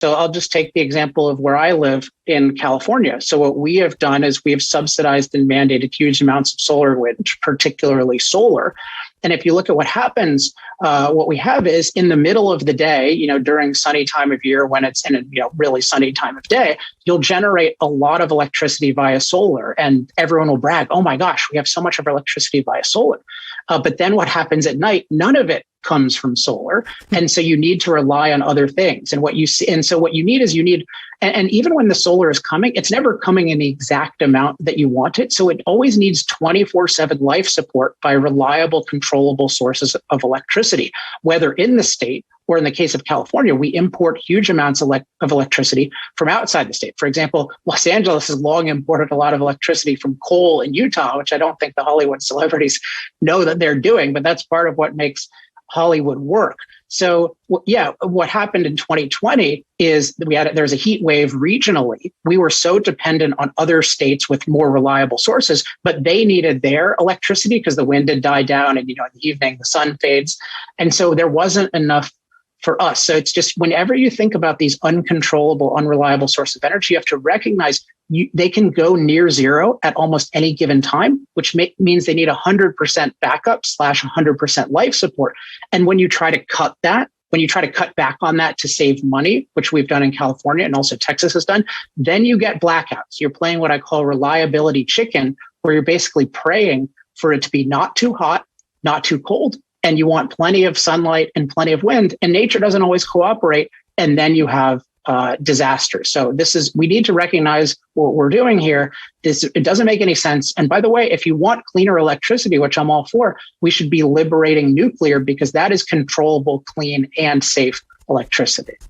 So I'll just take the example of where I live in California. So what we have done is we have subsidized and mandated huge amounts of solar wind, particularly solar. And if you look at what happens, what we have is in the middle of the day, during sunny time of year, when it's in a really sunny time of day, you'll generate a lot of electricity via solar, and everyone will brag, "Oh my gosh, we have so much of our electricity via solar." But then what happens at night? None of it comes from solar, and so you need to rely on other things. And what you see, and so what you need is and even when the solar is coming, it's never coming in the exact amount that you want it. So it always needs 24/7 life support by reliable, controllable sources of electricity, whether in the state or in the case of California, we import huge amounts of electricity from outside the state. For example, Los Angeles has long imported a lot of electricity from coal in Utah, which I don't think the Hollywood celebrities know that they're doing, but that's part of what makes Hollywood work. So what happened in 2020 is there was a heat wave regionally. We were so dependent on other states with more reliable sources, but they needed their electricity because the wind had died down, and in the evening the sun fades, and so there wasn't enough for us. So it's just, whenever you think about these uncontrollable, unreliable sources of energy, you have to recognize they can go near zero at almost any given time, which means they need 100% backup / 100% life support. And when you try to cut back on that to save money, which we've done in California and also Texas has done, then you get blackouts. You're playing what I call reliability chicken, where you're basically praying for it to be not too hot, not too cold, and you want plenty of sunlight and plenty of wind, and nature doesn't always cooperate, and then you have disaster. So we need to recognize what we're doing here. It doesn't make any sense. And by the way, if you want cleaner electricity, which I'm all for, we should be liberating nuclear, because that is controllable, clean, and safe electricity.